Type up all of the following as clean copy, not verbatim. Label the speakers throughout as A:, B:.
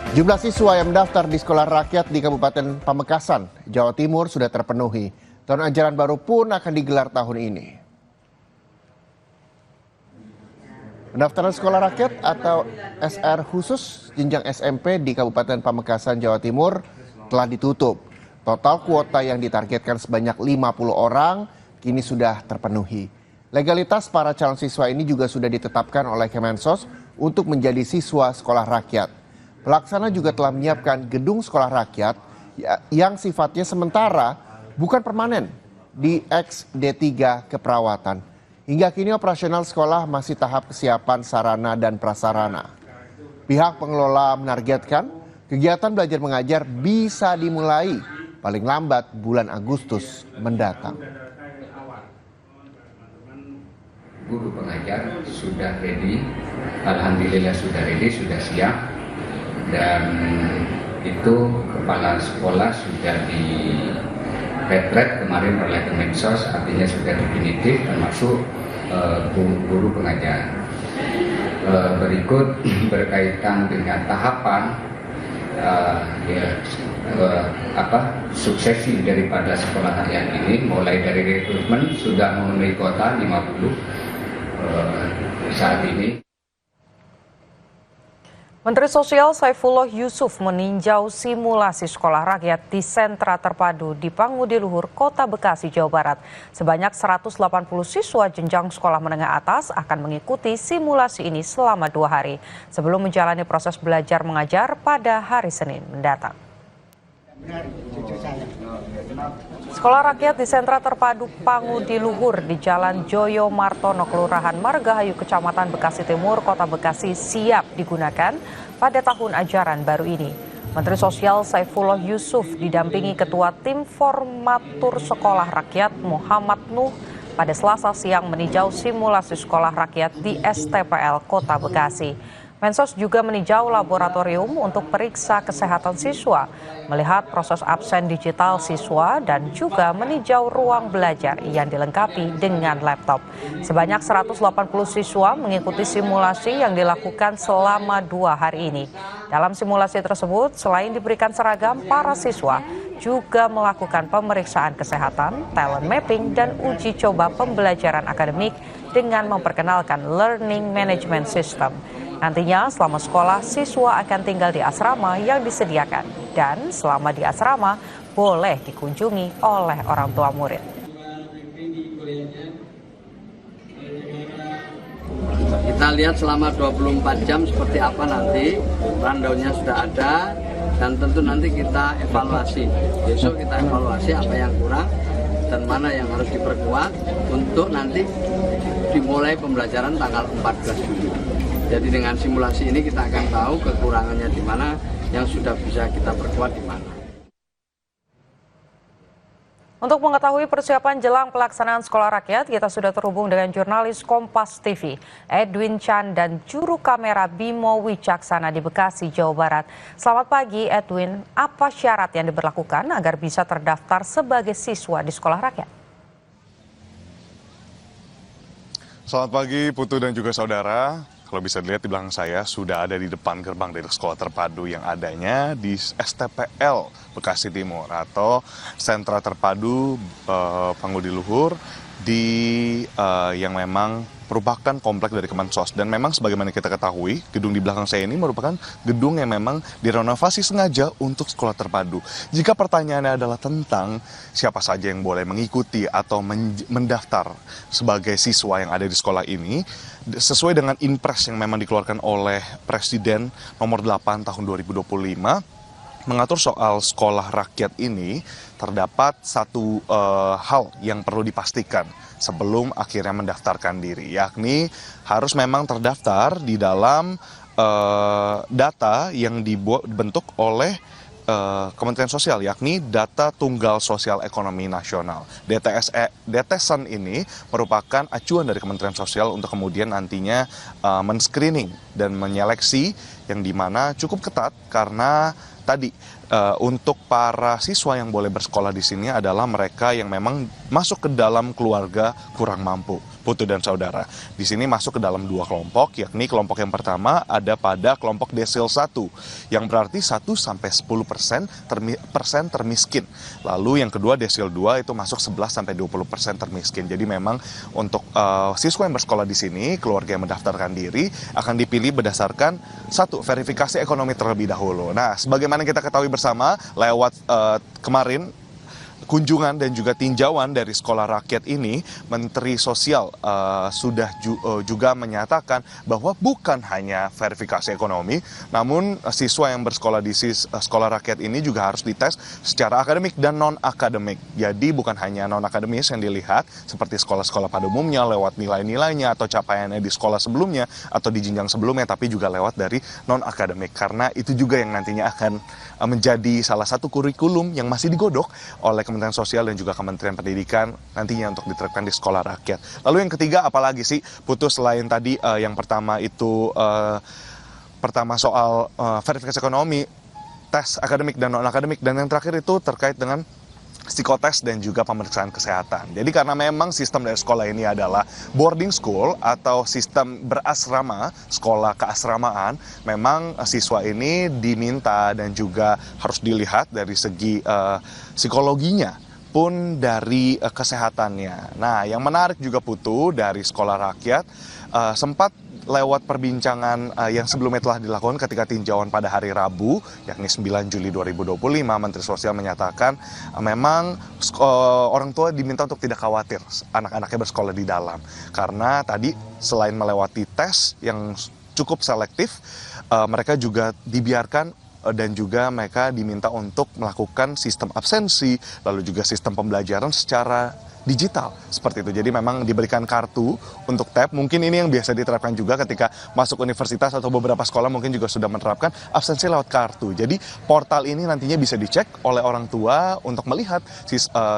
A: Jumlah siswa yang mendaftar di sekolah rakyat di Kabupaten Pamekasan, Jawa Timur sudah terpenuhi. Tahun ajaran baru pun akan digelar tahun ini. Pendaftaran sekolah rakyat atau SR khusus jenjang SMP di Kabupaten Pamekasan, Jawa Timur telah ditutup. Total kuota yang ditargetkan sebanyak 50 orang kini sudah terpenuhi. Legalitas para calon siswa ini juga sudah ditetapkan oleh Kemensos untuk menjadi siswa sekolah rakyat. Pelaksana juga telah menyiapkan gedung sekolah rakyat yang sifatnya sementara, bukan permanen, di XD3 Keperawatan. Hingga kini operasional sekolah masih tahap kesiapan sarana dan prasarana. Pihak pengelola menargetkan kegiatan belajar mengajar bisa dimulai paling lambat bulan Agustus mendatang.
B: Guru pengajar sudah ready, alhamdulillah sudah ready, sudah siap. Dan itu kepala sekolah sudah di retret kemarin oleh Kemensos, artinya sudah definitif termasuk guru pengajar. Berikut berkaitan dengan tahapan suksesi daripada sekolah rakyat ini, mulai dari rekrutmen sudah memenuhi kuota 50 saat ini.
C: Menteri Sosial Saifullah Yusuf meninjau simulasi sekolah rakyat di sentra terpadu di Pangudi Luhur, Kota Bekasi, Jawa Barat. Sebanyak 180 siswa jenjang sekolah menengah atas akan mengikuti simulasi ini selama 2 hari sebelum menjalani proses belajar mengajar pada hari Senin mendatang. Sekolah rakyat di sentra terpadu Pangudi Luhur di Jalan Joyo Martono, Kelurahan Margahayu, Kecamatan Bekasi Timur, Kota Bekasi siap digunakan pada tahun ajaran baru ini. Menteri Sosial Saifullah Yusuf didampingi Ketua Tim Formatur Sekolah Rakyat Muhammad Nuh pada Selasa siang meninjau simulasi sekolah rakyat di STPL Kota Bekasi. Mensos juga meninjau laboratorium untuk periksa kesehatan siswa, melihat proses absen digital siswa, dan juga meninjau ruang belajar yang dilengkapi dengan laptop. Sebanyak 180 siswa mengikuti simulasi yang dilakukan selama 2 hari ini. Dalam simulasi tersebut, selain diberikan seragam, para siswa juga melakukan pemeriksaan kesehatan, talent mapping, dan uji coba pembelajaran akademik dengan memperkenalkan learning management system. Nantinya selama sekolah, siswa akan tinggal di asrama yang disediakan dan selama di asrama boleh dikunjungi oleh orang tua murid.
D: Kita lihat selama 24 jam seperti apa nanti, rundown-nya sudah ada dan tentu nanti kita evaluasi. Besok kita evaluasi apa yang kurang dan mana yang harus diperkuat untuk nanti dimulai pembelajaran tanggal 14 Juli. Jadi dengan simulasi ini kita akan tahu kekurangannya di mana, yang sudah bisa kita perkuat di mana.
C: Untuk mengetahui persiapan jelang pelaksanaan sekolah rakyat, kita sudah terhubung dengan jurnalis Kompas TV, Edwin Chan, dan juru kamera Bimo Wicaksana di Bekasi, Jawa Barat. Selamat pagi Edwin, apa syarat yang diberlakukan agar bisa terdaftar sebagai siswa di sekolah rakyat?
E: Selamat pagi Putu dan juga saudara. Kalau bisa dilihat di belakang saya sudah ada di depan gerbang dari sekolah terpadu yang adanya di STPL Bekasi Timur atau Sentra Terpadu Pangudi Luhur yang memang merupakan komplek dari Kemensos. Dan memang sebagaimana kita ketahui, gedung di belakang saya ini merupakan gedung yang memang direnovasi sengaja untuk sekolah terpadu. Jika pertanyaannya adalah tentang siapa saja yang boleh mengikuti atau mendaftar sebagai siswa yang ada di sekolah ini, sesuai dengan impres yang memang dikeluarkan oleh Presiden nomor 8 tahun 2025, mengatur soal sekolah rakyat ini, terdapat satu hal yang perlu dipastikan sebelum akhirnya mendaftarkan diri, yakni harus memang terdaftar di dalam data yang dibentuk oleh Kementerian Sosial, yakni Data Tunggal Sosial Ekonomi Nasional. DTSN ini merupakan acuan dari Kementerian Sosial untuk kemudian nantinya men-screening dan menyeleksi, yang dimana cukup ketat karena tadi untuk para siswa yang boleh bersekolah di sini adalah mereka yang memang masuk ke dalam keluarga kurang mampu. Putu dan saudara, di sini masuk ke dalam 2 kelompok, yakni kelompok yang pertama ada pada kelompok desil 1, yang berarti 1-10% termiskin. Lalu yang kedua desil 2 itu masuk 11-20% termiskin. Jadi memang untuk siswa yang bersekolah di sini, keluarga yang mendaftarkan diri akan dipilih berdasarkan satu, verifikasi ekonomi terlebih dahulu. Nah, sebagaimana kita ketahui bersama lewat kemarin kunjungan dan juga tinjauan dari sekolah rakyat ini, Menteri Sosial sudah juga menyatakan bahwa bukan hanya verifikasi ekonomi, namun siswa yang bersekolah di sekolah rakyat ini juga harus dites secara akademik dan non-akademik. Jadi bukan hanya non-akademis yang dilihat, seperti sekolah-sekolah pada umumnya lewat nilai-nilainya atau capaiannya di sekolah sebelumnya atau di jenjang sebelumnya, tapi juga lewat dari non-akademik. Karena itu juga yang nantinya akan menjadi salah satu kurikulum yang masih digodok oleh Kementerian Sosial dan juga Kementerian Pendidikan nantinya untuk diterapkan di sekolah rakyat. Lalu yang ketiga apalagi sih, Putus, selain tadi yang pertama itu soal verifikasi ekonomi, tes akademik dan non-akademik, dan yang terakhir itu terkait dengan psikotes dan juga pemeriksaan kesehatan. Jadi karena memang sistem dari sekolah ini adalah boarding school atau sistem berasrama, sekolah keasramaan, memang siswa ini diminta dan juga harus dilihat dari segi psikologinya pun dari kesehatannya. Nah, yang menarik juga Putu dari sekolah rakyat sempat lewat perbincangan yang sebelumnya telah dilakukan ketika tinjauan pada hari Rabu, yakni 9 Juli 2025, Menteri Sosial menyatakan memang orang tua diminta untuk tidak khawatir anak-anaknya bersekolah di dalam. Karena tadi selain melewati tes yang cukup selektif, mereka juga dibiarkan dan juga mereka diminta untuk melakukan sistem absensi, lalu juga sistem pembelajaran secara digital seperti itu. Jadi memang diberikan kartu untuk tab. Mungkin ini yang biasa diterapkan juga ketika masuk universitas atau beberapa sekolah mungkin juga sudah menerapkan absensi lewat kartu. Jadi portal ini nantinya bisa dicek oleh orang tua untuk melihat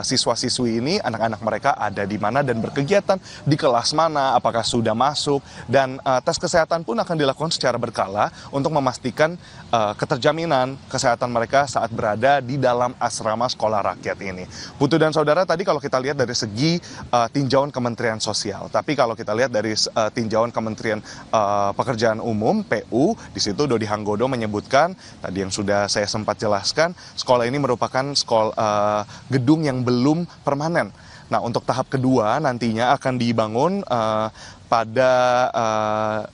E: siswa-siswi ini, anak-anak mereka ada di mana dan berkegiatan di kelas mana, apakah sudah masuk, dan tes kesehatan pun akan dilakukan secara berkala untuk memastikan keterjaminan kesehatan mereka saat berada di dalam asrama sekolah rakyat ini. Putu dan saudara, tadi kalau kita lihat dari segi tinjauan Kementerian Sosial. Tapi kalau kita lihat dari tinjauan Kementerian Pekerjaan Umum (PU), di situ Dodi Hanggodo menyebutkan tadi yang sudah saya sempat jelaskan, sekolah ini merupakan gedung yang belum permanen. Nah, untuk tahap kedua nantinya akan dibangun pada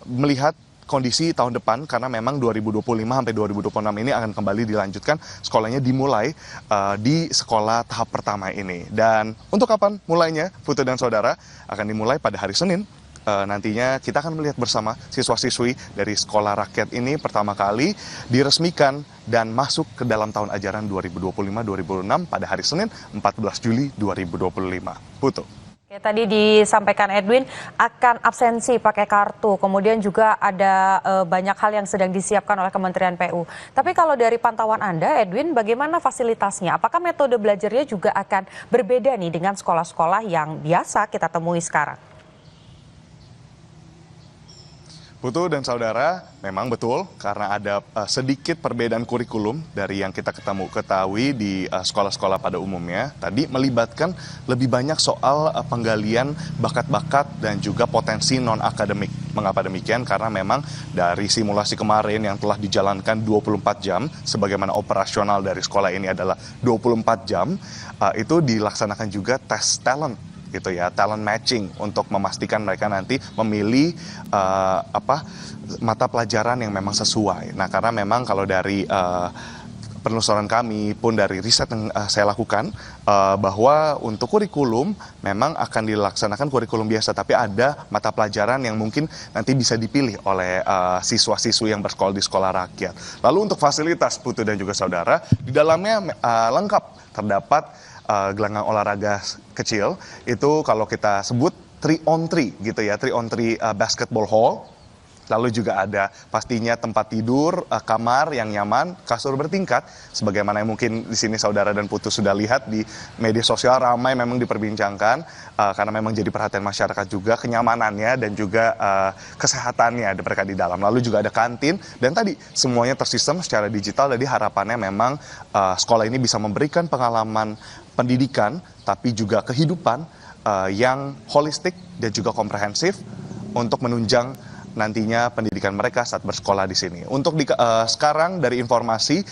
E: melihat kondisi tahun depan, karena memang 2025 sampai 2026 ini akan kembali dilanjutkan, sekolahnya dimulai di sekolah tahap pertama ini. Dan untuk kapan mulainya, Putu dan saudara, akan dimulai pada hari Senin. Nantinya kita akan melihat bersama siswa-siswi dari sekolah rakyat ini pertama kali diresmikan dan masuk ke dalam tahun ajaran 2025-2026 pada hari Senin 14 Juli 2025. Putu.
C: Oke, tadi disampaikan Edwin akan absensi pakai kartu, kemudian juga ada banyak hal yang sedang disiapkan oleh Kementerian PU. Tapi kalau dari pantauan Anda, Edwin, bagaimana fasilitasnya? Apakah metode belajarnya juga akan berbeda nih dengan sekolah-sekolah yang biasa kita temui sekarang?
E: Putu dan saudara, memang betul karena ada sedikit perbedaan kurikulum dari yang kita ketahui di sekolah-sekolah pada umumnya. Tadi melibatkan lebih banyak soal penggalian bakat-bakat dan juga potensi non-akademik. Mengapa demikian? Karena memang dari simulasi kemarin yang telah dijalankan 24 jam, sebagaimana operasional dari sekolah ini adalah 24 jam, itu dilaksanakan juga tes talent. Gitu ya, talent matching untuk memastikan mereka nanti memilih mata pelajaran yang memang sesuai. Nah, karena memang kalau dari penelusuran kami pun dari riset yang saya lakukan, bahwa untuk kurikulum memang akan dilaksanakan kurikulum biasa, tapi ada mata pelajaran yang mungkin nanti bisa dipilih oleh siswa-siswi yang bersekolah di sekolah rakyat. Lalu untuk fasilitas, Putu dan juga saudara, di dalamnya lengkap, terdapat gelanggang olahraga kecil, itu kalau kita sebut 3-on-3 gitu ya, 3-on-3 basketball hall. Lalu juga ada pastinya tempat tidur, kamar yang nyaman, kasur bertingkat, sebagaimana yang mungkin di sini saudara dan Putu sudah lihat di media sosial ramai memang diperbincangkan, karena memang jadi perhatian masyarakat juga kenyamanannya dan juga kesehatannya mereka di dalam. Lalu juga ada kantin dan tadi semuanya tersistem secara digital, jadi harapannya memang sekolah ini bisa memberikan pengalaman pendidikan tapi juga kehidupan yang holistik dan juga komprehensif untuk menunjang nantinya pendidikan mereka saat bersekolah di sini. Untuk sekarang dari informasi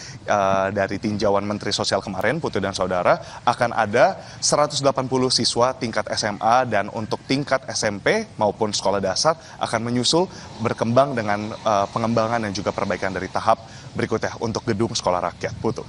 E: dari tinjauan Menteri Sosial kemarin, Putu dan Saudara, akan ada 180 siswa tingkat SMA dan untuk tingkat SMP maupun sekolah dasar akan menyusul berkembang dengan pengembangan dan juga perbaikan dari tahap berikutnya untuk gedung sekolah rakyat. Putu.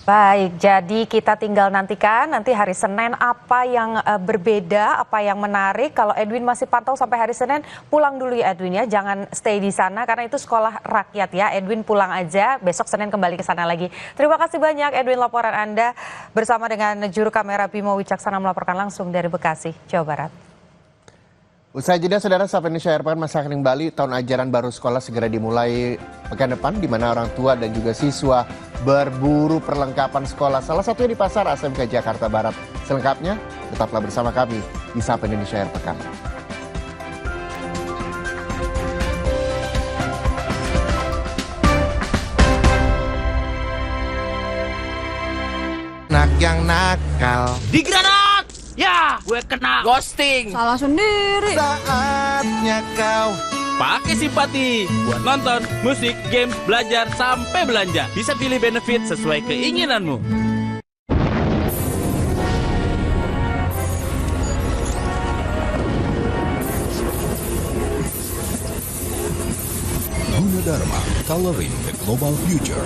C: Baik, jadi kita tinggal nantikan nanti hari Senin apa yang berbeda, apa yang menarik. Kalau Edwin masih pantau sampai hari Senin, pulang dulu ya Edwin ya, jangan stay di sana karena itu sekolah rakyat ya. Edwin pulang aja, besok Senin kembali ke sana lagi. Terima kasih banyak Edwin, laporan Anda bersama dengan juru kamera Bimo Wicaksana melaporkan langsung dari Bekasi, Jawa Barat.
A: Usai jeda, saudara, Sapa Indonesia Air Pekan Masa Kering Bali, tahun ajaran baru sekolah segera dimulai pekan depan, di mana orang tua dan juga siswa berburu perlengkapan sekolah. Salah satunya di Pasar ASMK Jakarta Barat. Selengkapnya, tetaplah bersama kami di Sapa Indonesia Air Pekan.
F: Anak yang nakal
G: Digranat! Ya, gue kena ghosting.
H: Salah sendiri.
F: saatnya kau
G: Pakai simpati buat nonton, musik, games, belajar, sampai belanja. Bisa pilih benefit sesuai keinginanmu.
I: Gunadarma, coloring the global future.